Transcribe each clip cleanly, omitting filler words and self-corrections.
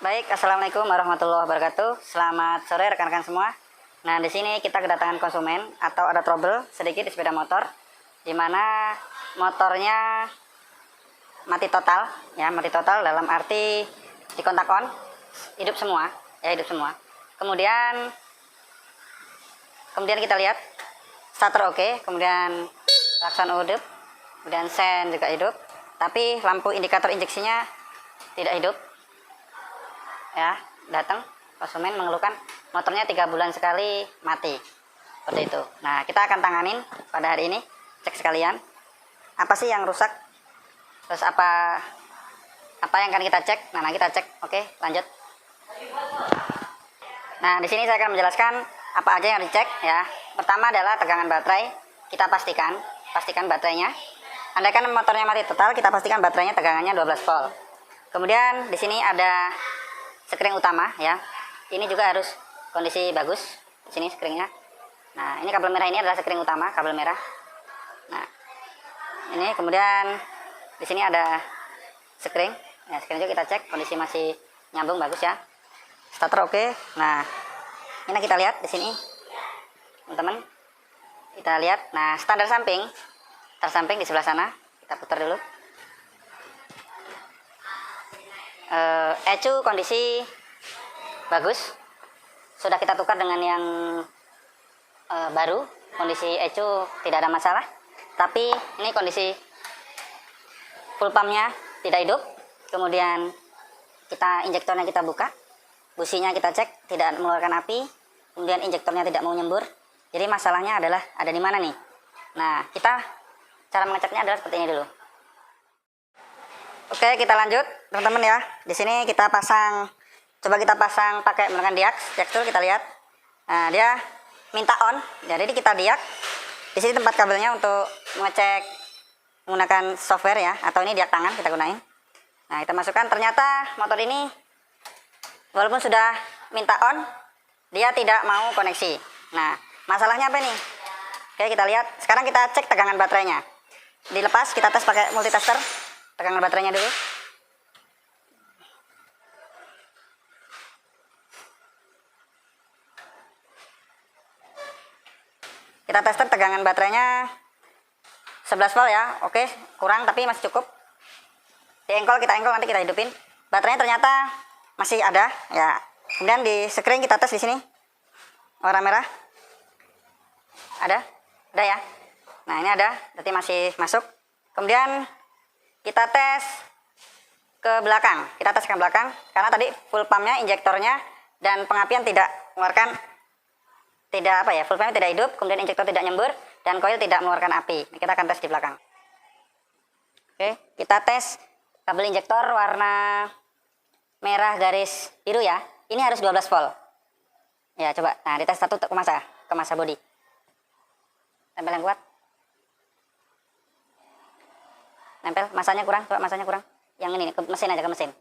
Baik, assalamualaikum warahmatullahi wabarakatuh. Selamat sore rekan-rekan semua. Nah, di sini kita kedatangan konsumen atau ada trouble sedikit di sepeda motor, di mana motornya mati total, ya mati total dalam arti di kontak on, hidup semua, ya hidup semua. Kemudian kita lihat starter oke, kemudian klakson hidup, kemudian sen juga hidup, tapi lampu indikator injeksinya tidak hidup. Ya, datang konsumen mengeluhkan motornya 3 bulan sekali mati, seperti itu. Nah, kita akan tanganin pada hari ini, cek sekalian apa sih yang rusak, terus apa yang akan kita cek. Nah, kita cek. Oke, lanjut. Nah, di sini saya akan menjelaskan apa aja yang dicek ya. Pertama adalah tegangan baterai. Kita pastikan baterainya. Andaikan motornya mati total, kita pastikan baterainya tegangannya 12 volt. Kemudian di sini ada sekring utama ya. Ini juga harus kondisi bagus. Di sini sekringnya. Nah, ini kabel merah ini adalah sekring utama, kabel merah. Nah, ini kemudian di sini ada sekring. Ya, sekring juga kita cek kondisi masih nyambung bagus ya. Starter oke. Nah, ini kita lihat di sini, teman-teman. Kita lihat. Nah, standar samping, tersamping di sebelah sana. Kita putar dulu. ECU kondisi bagus, sudah kita tukar dengan yang baru, kondisi ECU tidak ada masalah, tapi ini kondisi full pumpnya tidak hidup. Kemudian injektornya kita buka, businya kita cek tidak mengeluarkan api, kemudian injektornya tidak mau nyembur. Jadi masalahnya adalah ada di mana nih? Nah, cara mengeceknya adalah seperti ini dulu. Oke, kita lanjut teman-teman ya. Di sini kita coba kita pasang pakai menggunakan diak tool, kita lihat. Nah, dia minta on. Jadi kita diak. Di sini tempat kabelnya untuk mengecek menggunakan software ya, atau ini diak tangan kita gunain. Nah, kita masukkan. Ternyata motor ini walaupun sudah minta on, dia tidak mau koneksi. Nah, masalahnya apa nih? Oke, kita lihat. Sekarang kita cek tegangan baterainya. Dilepas, kita tes pakai multitester. Tegangan baterainya dulu. Kita tester tegangan baterainya 11 volt ya. Oke, kurang tapi masih cukup. Kita engkol nanti kita hidupin. Baterainya ternyata masih ada ya. Kemudian di sekring kita tes di sini. Warna merah. Ada ya. Nah, ini ada, berarti masih masuk. Kemudian kita tes ke belakang. Karena tadi full pumpnya, injektornya dan pengapian tidak mengeluarkan, full pumpnya tidak hidup, kemudian injektor tidak nyembur dan koil tidak mengeluarkan api. Kita akan tes di belakang. Oke, kita tes kabel injektor warna merah garis biru ya. Ini harus 12 volt. Ya, coba. Nah, dites satu ke masa bodi. Tempel yang kuat. Nempel, masanya kurang, coba masanya kurang. Yang ini, ke mesin aja, ke mesin.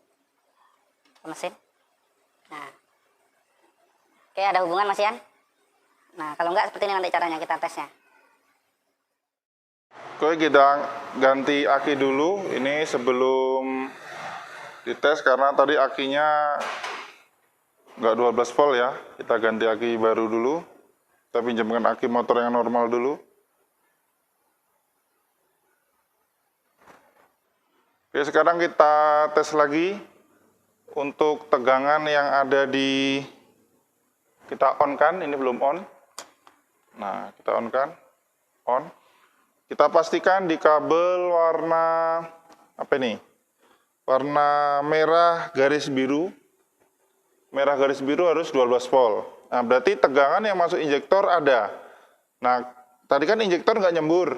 Nah. Oke, ada hubungan masian. Nah, kalau enggak seperti ini nanti caranya kita tesnya. Oke, kita ganti aki dulu. Ini sebelum dites karena tadi akinya nggak 12 volt ya. Kita ganti aki baru dulu. Kita pinjamkan aki motor yang normal dulu. Oke, sekarang kita tes lagi untuk tegangan yang ada kita on kan, ini belum on. Nah, kita on kan, on. Kita pastikan di kabel warna apa ini? Warna merah garis biru. Merah garis biru harus 12 volt. Nah, berarti tegangan yang masuk injektor ada. Nah, tadi kan injektor nggak nyembur.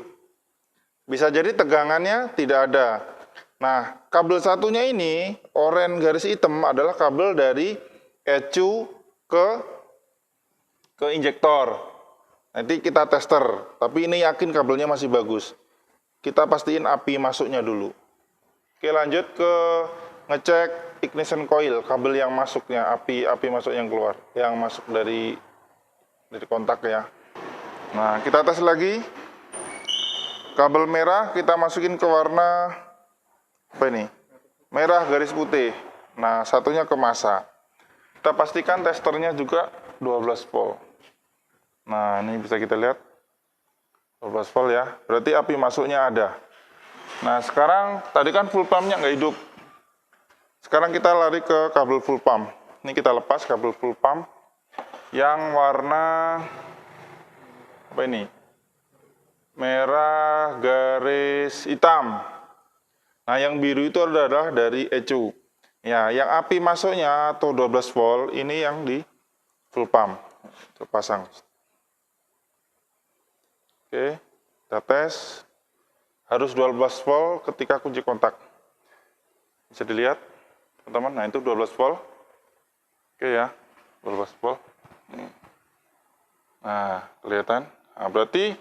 Bisa jadi tegangannya tidak ada. Nah, kabel satunya ini, oranye garis hitam adalah kabel dari ECU ke injektor. Nanti kita tester, tapi ini yakin kabelnya masih bagus. Kita pastiin api masuknya dulu. Oke, lanjut ke ngecek ignition coil, kabel yang masuknya, api masuk yang keluar, yang masuk dari kontak ya. Nah, kita tes lagi. Kabel merah kita masukin ke warna apa ini? Merah garis putih. Nah, satunya ke massa. Kita pastikan testernya juga 12 volt. Nah, ini bisa kita lihat 12 volt ya. Berarti api masuknya ada. Nah, sekarang tadi kan full pumpnya nggak hidup. Sekarang kita lari ke kabel full pump. Ini kita lepas kabel full pump yang warna apa ini? Merah garis hitam. Nah, yang biru itu adalah dari ECU. Ya, yang api masuknya atau 12 volt ini yang di full pump. Kita pasang. Oke, kita tes. Harus 12 volt ketika kunci kontak. Bisa dilihat, teman-teman. Nah, itu 12 volt. Oke ya, 12 volt. Nah, kelihatan. Nah, berarti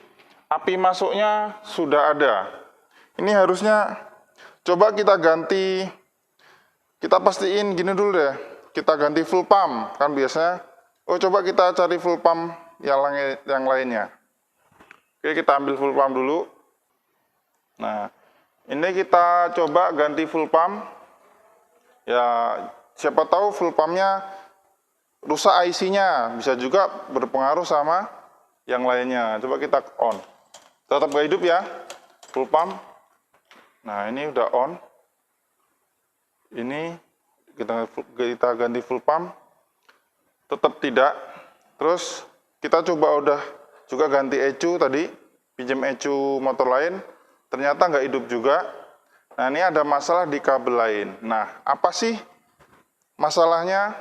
api masuknya sudah ada. Ini harusnya coba kita ganti. Kita pastiin gini dulu deh. Kita ganti full pump. Kan biasanya, coba kita cari full pump yang lainnya. Oke, kita ambil full pump dulu. Nah, ini kita coba ganti full pump. Ya, siapa tahu full pumpnya rusak IC-nya. Bisa juga berpengaruh sama yang lainnya. Coba kita on. Tetap gak hidup ya, full pump. Nah, ini udah on. Ini kita ganti full pump. Tetap tidak. Terus kita coba udah juga ganti ECU tadi. Pinjam ECU motor lain. Ternyata nggak hidup juga. Nah, ini ada masalah di kabel lain. Nah, apa sih masalahnya?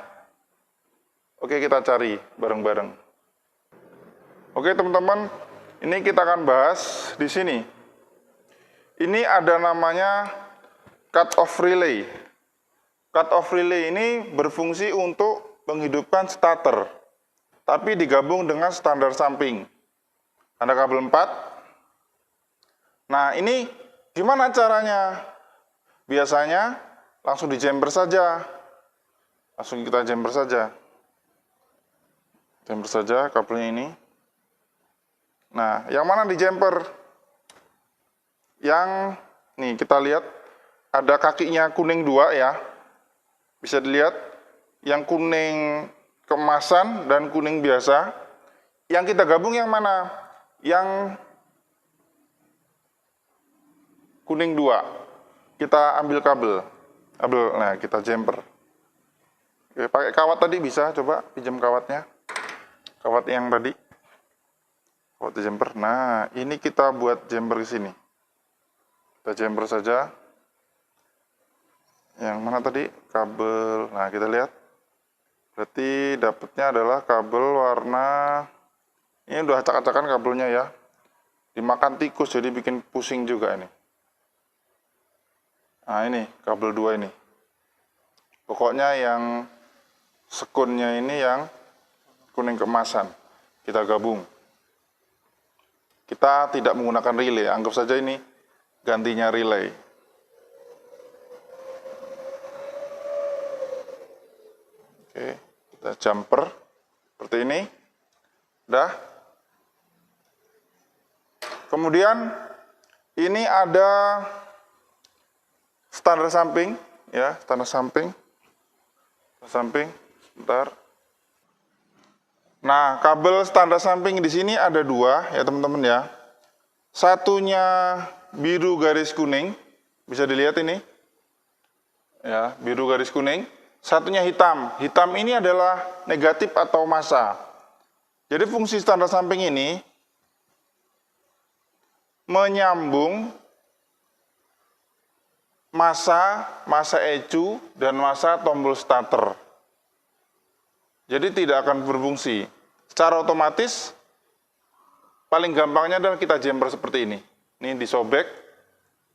Oke, kita cari bareng-bareng. Oke, teman-teman, ini kita akan bahas di sini. Ini ada namanya cut-off relay. Cut-off relay ini berfungsi untuk menghidupkan starter, tapi digabung dengan standar samping. Ada kabel 4. Nah, ini gimana caranya? Biasanya langsung di jumper saja. Langsung kita jumper saja. Jumper saja kabelnya ini. Nah, yang mana di jumper? Yang nih kita lihat ada kakinya kuning 2 ya. Bisa dilihat yang kuning kemasan dan kuning biasa. Yang kita gabung yang mana? Yang kuning 2. Kita ambil kabel. Nah, kita jumper. Oke, pakai kawat tadi bisa, coba pinjam kawatnya. Kawat yang tadi. Kawat jumper. Nah, ini kita buat jumper di sini. Kita jumper saja. Yang mana tadi? Kabel. Nah, kita lihat. Berarti dapatnya adalah kabel warna, ini udah acak-acakan kabelnya ya. Dimakan tikus jadi bikin pusing juga ini. Nah, ini kabel 2 ini. Pokoknya yang sekunnya ini yang kuning kemasan. Kita gabung. Kita tidak menggunakan relay. Anggap saja ini gantinya relay. Oke, kita jumper seperti ini. Udah. Kemudian ini ada standar samping ya, standar samping. Sebentar. Nah, kabel standar samping di sini ada 2 ya, teman-teman ya. Satunya biru garis kuning, bisa dilihat ini. Ya, biru garis kuning. Satunya hitam. Hitam ini adalah negatif atau massa. Jadi fungsi standar samping ini menyambung massa ECU dan massa tombol starter. Jadi tidak akan berfungsi. Secara otomatis paling gampangnya adalah kita jumper seperti ini. Ini disobek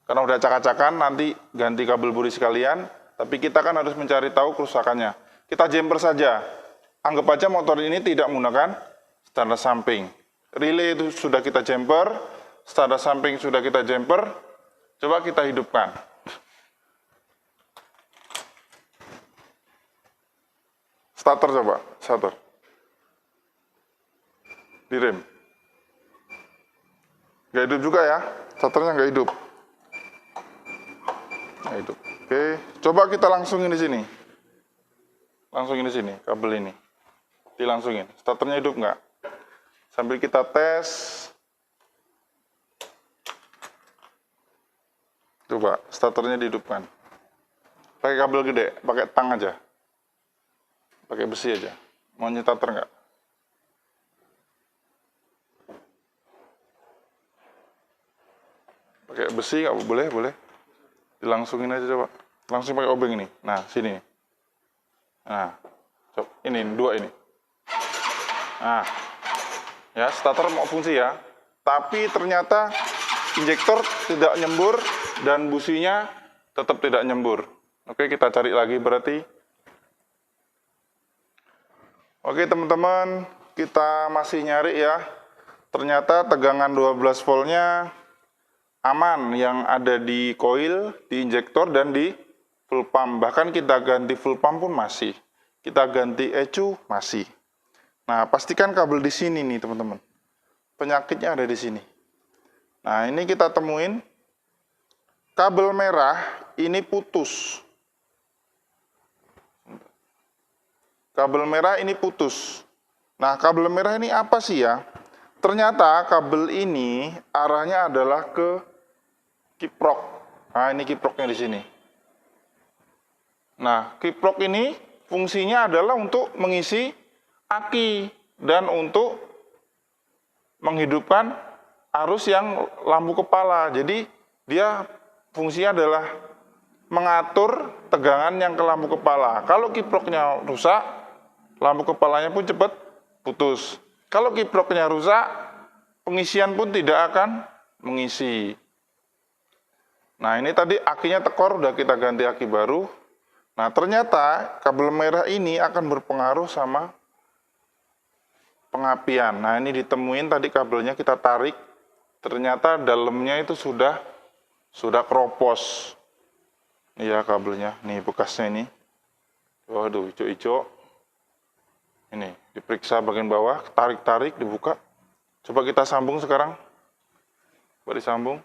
karena udah acak-acakan, nanti ganti kabel buri sekalian. Tapi kita kan harus mencari tahu kerusakannya. Kita jumper saja. Anggap aja motor ini tidak menggunakan standar samping. Relay itu sudah kita jumper, standar samping sudah kita jumper. Coba kita hidupkan. Starter coba, starter. Direm. Nggak hidup juga ya, starternya nggak hidup. Nggak hidup. Oke, coba kita langsungin di sini. langsungin di sini, kabel ini. Dilangsungin. Starternya hidup nggak? Sambil kita tes. Coba, starternya dihidupkan. Pakai kabel gede, pakai tang aja. Pakai besi aja. Mau starter nggak? Pakai besi nggak boleh, boleh. Dilangsungin aja coba. Langsung pakai obeng ini. Nah, sini. Nah, coba ini dua ini. Nah, ya starter mau fungsi ya. Tapi ternyata injektor tidak nyembur dan businya tetap tidak nyembur. Oke, kita cari lagi berarti. Oke teman-teman, kita masih nyari ya. Ternyata tegangan 12 voltnya aman yang ada di koil, di injektor, dan di full pump. Bahkan kita ganti full pump pun masih. Kita ganti ECU masih. Nah, pastikan kabel di sini nih teman-teman. Penyakitnya ada di sini. Nah, ini kita temuin. Kabel merah ini putus. Kabel merah ini putus. Nah, kabel merah ini apa sih ya? Ternyata kabel ini arahnya adalah ke kiprok. Nah, ini kiproknya di sini. Nah, kiprok ini fungsinya adalah untuk mengisi aki dan untuk menghidupkan arus yang lampu kepala. Jadi, dia fungsinya adalah mengatur tegangan yang ke lampu kepala. Kalau kiproknya rusak, lampu kepalanya pun cepat putus. Kalau kiproknya rusak, pengisian pun tidak akan mengisi. Nah, ini tadi akinya tekor, udah kita ganti aki baru. Nah, ternyata kabel merah ini akan berpengaruh sama pengapian. Nah, ini ditemuin tadi kabelnya kita tarik. Ternyata dalamnya itu sudah keropos. Iya kabelnya, nih bekasnya ini. Waduh, hijau-hijau. Ini, diperiksa bagian bawah, tarik-tarik, dibuka. Coba kita sambung sekarang. Coba disambung.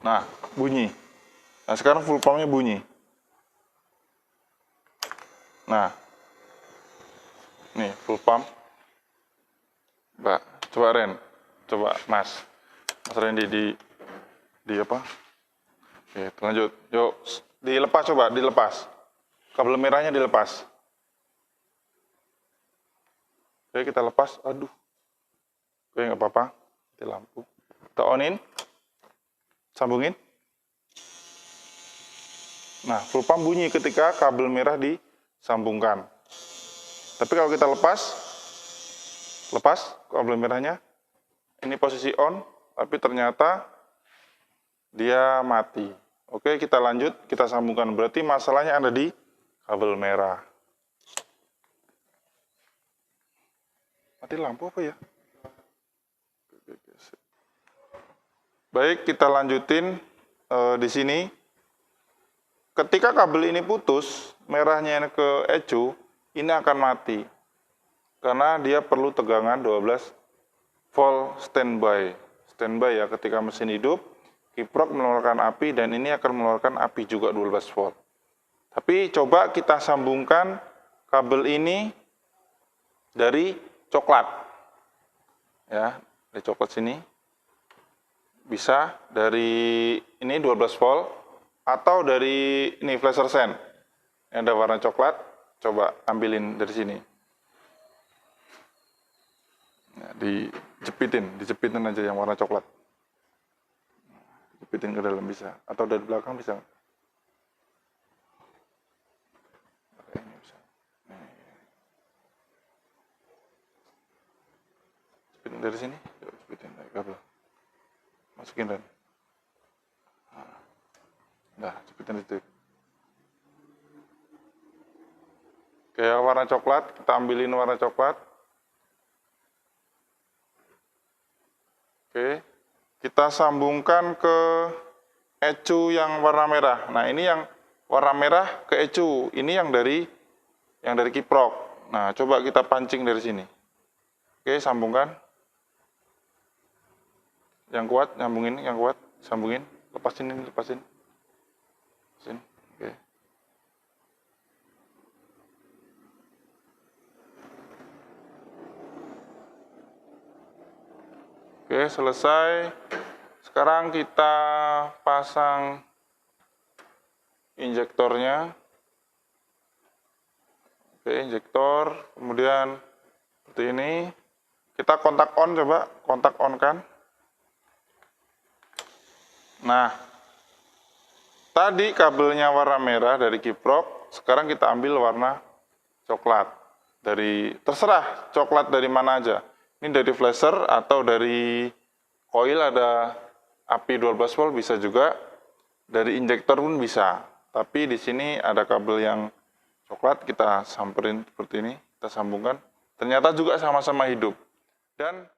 Nah, bunyi. Nah, sekarang full pumpnya bunyi. Nah, nih full pump. Mbak, coba Ren. Coba Mas Randy di apa? Oke, lanjut. Yuk, dilepas coba, dilepas. Kabel merahnya dilepas. Oke, kita lepas. Aduh. Oke, nggak apa-apa. Mati lampu. Kita onin. Sambungin. Nah, full pump bunyi ketika kabel merah disambungkan. Tapi kalau kita lepas kabel merahnya, ini posisi on, tapi ternyata dia mati. Oke, kita lanjut, kita sambungkan. Berarti masalahnya ada di kabel merah. Mati lampu apa ya? Baik, kita lanjutin di sini. Ketika kabel ini putus, merahnya ke ECU, ini akan mati. Karena dia perlu tegangan 12 volt standby. Standby ya, ketika mesin hidup, kiprok mengeluarkan api dan ini akan mengeluarkan api juga 12 volt. Tapi coba kita sambungkan kabel ini dari coklat. Ya, dari coklat sini. Bisa dari ini 12 volt atau dari ini flasher sen. Yang ada warna coklat, coba ambilin dari sini. Nah, dijepitin aja yang warna coklat. Jepitin ke dalam bisa, atau dari belakang bisa. Ini bisa. Jepitin dari sini, yuk jepitin dari kabel. Masukin dan. Nah, jepitin itu. Kayak warna coklat, kita ambilin warna coklat. Oke, kita sambungkan ke ECU yang warna merah. Nah, ini yang warna merah ke ECU, ini yang dari kiprok. Nah, coba kita pancing dari sini. Oke, sambungkan. Yang kuat, nyambungin, yang kuat, sambungin. Lepasin ini, lepasin. Lepasin. Oke. Oke, selesai. Sekarang kita pasang injektornya. Oke, injektor. Kemudian seperti ini. Kita kontak on, coba kontak on kan. Nah, tadi kabelnya warna merah dari kiprok, sekarang kita ambil warna coklat. Terserah coklat dari mana aja. Ini dari flasher atau dari coil ada api 12 volt bisa juga. Dari injektor pun bisa. Tapi di sini ada kabel yang coklat, kita samperin seperti ini, kita sambungkan. Ternyata juga sama-sama hidup. Dan